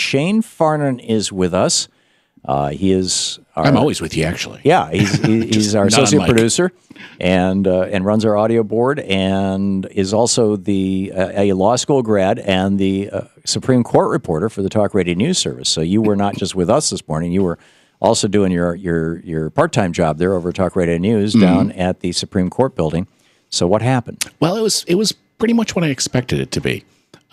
Shane Farnan is with us. He is. I'm always with you, actually. Yeah, he's our associate producer and runs our audio board, and is also a law school grad and the Supreme Court reporter for the Talk Radio News Service. So you were not just with us this morning; you were also doing your part-time job there over at Talk Radio News down at the Supreme Court building. So what happened? Well, it was pretty much what I expected it to be.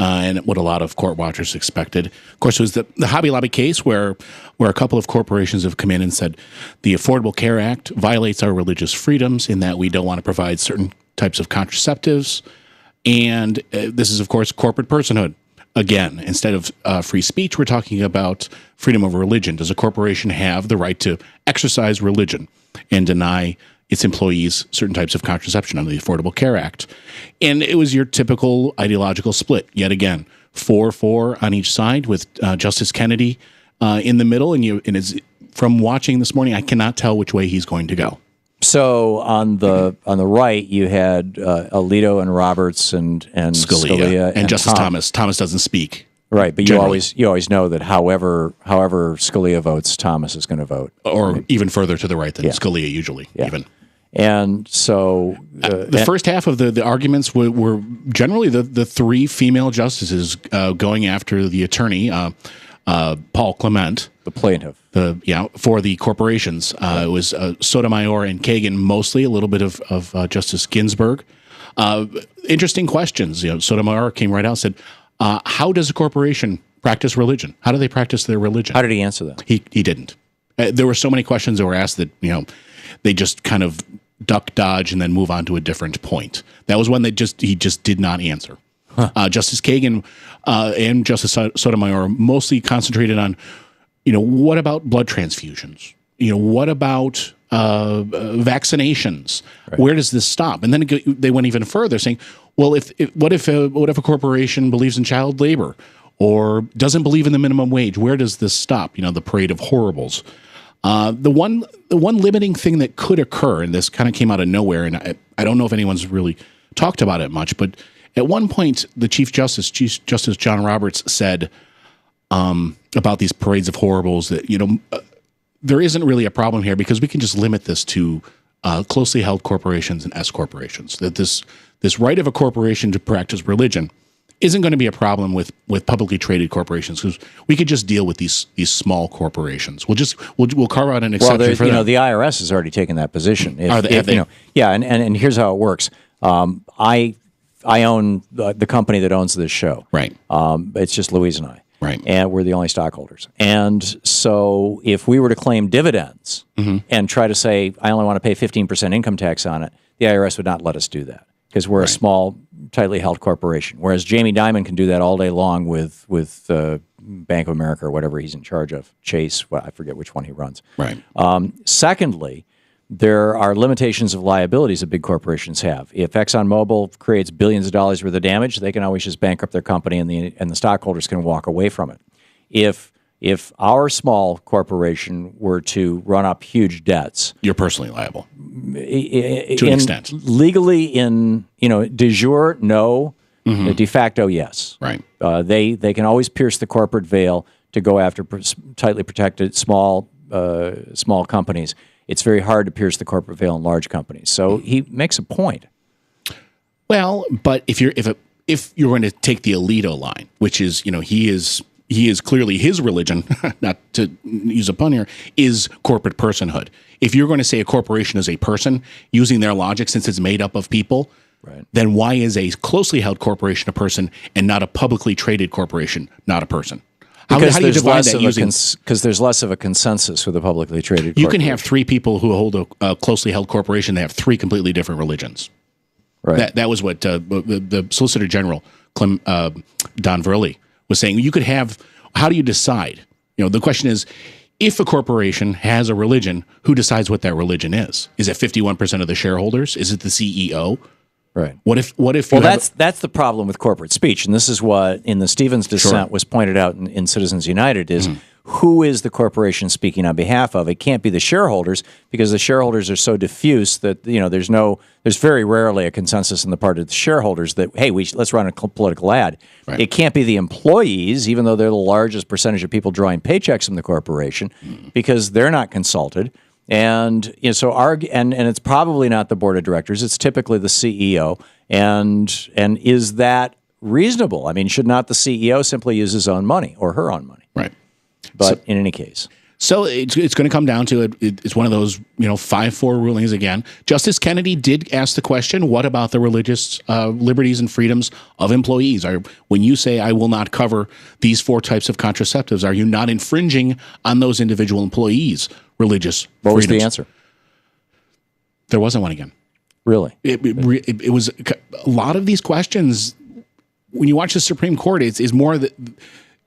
And what a lot of court watchers expected. Of course, it was the Hobby Lobby case where a couple of corporations have come in and said the Affordable Care Act violates our religious freedoms in that we don't want to provide certain types of contraceptives. And this is, of course, corporate personhood. Again, instead of free speech, we're talking about freedom of religion. Does a corporation have the right to exercise religion and deny its employees certain types of contraception under the Affordable Care Act? And it was your typical ideological split, yet again, 4-4 on each side with Justice Kennedy in the middle. And from watching this morning, I cannot tell which way he's going to go. So on the right, you had Alito and Roberts and Scalia and Justice Thomas. Thomas doesn't speak. Right, but you always know that however Scalia votes, Thomas is going to vote, or even further to the right than Scalia usually. Even. And so the first half of the arguments were generally the three female justices going after the attorney, Paul Clement, the plaintiff, for the corporations. It was Sotomayor and Kagan mostly, a little bit of Justice Ginsburg. Interesting questions. Sotomayor came right out and said, how does a corporation practice religion? How do they practice their religion? How did he answer that? He didn't. There were so many questions that were asked that they just kind of duck, dodge, and then move on to a different point. That was one that he just did not answer. Justice Kagan and Justice Sotomayor mostly concentrated on, what about blood transfusions? What about vaccinations? Right. Where does this stop? And then they went even further, saying, well, what if a corporation believes in child labor or doesn't believe in the minimum wage? Where does this stop? The parade of horribles. The one limiting thing that could occur, and this kind of came out of nowhere, and I don't know if anyone's really talked about it much, but at one point, the Chief Justice John Roberts, said about these parades of horribles that there isn't really a problem here because we can just limit this to closely held corporations and S corporations. That this right of a corporation to practice religion isn't going to be a problem with publicly traded corporations because we could just deal with these small corporations. We'll carve out an exception for them. The IRS has already taken that position. Have they? And here's how it works. I own the company that owns this show. Right. It's just Louise and I. Right. And we're the only stockholders. And so if we were to claim dividends and try to say, I only want to pay 15% income tax on it, the IRS would not let us do that because we're a small, tightly held corporation. Whereas Jamie Dimon can do that all day long with Bank of America or whatever he's in charge of, Chase, I forget which one he runs. Right. Secondly, there are limitations of liabilities that big corporations have. If ExxonMobil creates billions of dollars worth of damage, they can always just bankrupt their company and the stockholders can walk away from it. If our small corporation were to run up huge debts, you're personally liable to an extent. Legally, de jure, no. De facto, yes. Right. They can always pierce the corporate veil to go after tightly protected small companies. It's very hard to pierce the corporate veil in large companies. So he makes a point. Well, but if you're going to take the Alito line, which is he is clearly his religion, not to use a pun here, is corporate personhood. If you're going to say a corporation is a person, using their logic, since it's made up of people, right, then why is a closely held corporation a person and not a publicly traded corporation not a person? Because how do you divide that because there's less of a consensus with a publicly traded corporation. You can have three people who hold a closely held corporation that have three completely different religions. Right. That was what the Solicitor General, Don Verrilli, was saying. You could have, how do you decide? The question is, if a corporation has a religion, who decides what that religion is? Is it 51% of the shareholders? Is it the CEO? Right. What if? Well, that's the problem with corporate speech, and this is what in the Stevens dissent was pointed out in Citizens United is who is the corporation speaking on behalf of? It can't be the shareholders, because the shareholders are so diffuse that there's very rarely a consensus on the part of the shareholders that, hey, let's run a political ad. Right. It can't be the employees, even though they're the largest percentage of people drawing paychecks from the corporation, because they're not consulted. And and it's probably not the board of directors. It's typically the CEO. And is that reasonable? I mean, should not the CEO simply use his own money or her own money? Right. But in any case. So it's going to come down to it. It's one of those 5-4 rulings again. Justice Kennedy did ask the question: what about the religious liberties and freedoms of employees? When you say I will not cover these 4 types of contraceptives, are you not infringing on those individual employees' religious freedoms? What was the answer? There wasn't one again. Really? It was a lot of these questions. When you watch the Supreme Court, it's more that.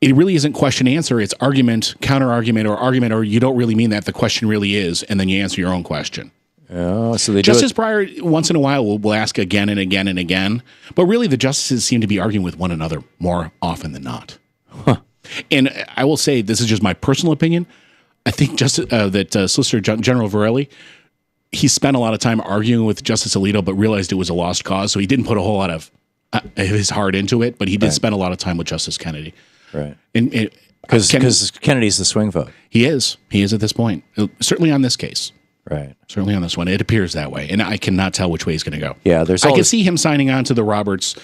It really isn't question answer. It's argument, counter argument, or you don't really mean that. The question really is, and then you answer your own question. Oh, so they Justice Breyer once in a while will ask again and again and again, but really the justices seem to be arguing with one another more often than not. Huh. And I will say, this is just my personal opinion. I think that Solicitor General Varelli, he spent a lot of time arguing with Justice Alito, but realized it was a lost cause, so he didn't put a whole lot of his heart into it. But he did spend a lot of time with Justice Kennedy. Right. Because Kennedy's the swing vote. He is at this point. Certainly on this case. Right. Certainly on this one. It appears that way. And I cannot tell which way he's going to go. Yeah, I can see him signing on to the Roberts.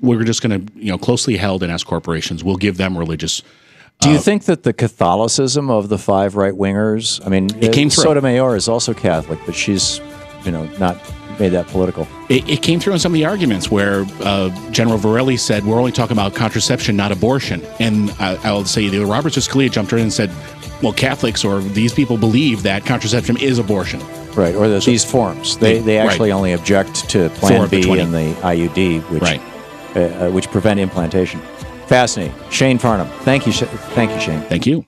We're just going to, closely held and S corporations. We'll give them religious. Do you think that the Catholicism of the 5 right-wingers, I mean, it came through. Sotomayor is also Catholic, but she's, not made that political. It came through in some of the arguments where General Varelli said, we're only talking about contraception, not abortion. And I'll say the Roberts or Scalia jumped in and said, well, Catholics or these people believe that contraception is abortion. Right, or these forms. They actually only object to Plan B and the IUD, which prevent implantation. Fascinating. Shane Farnan. Thank you, Shane. Thank you.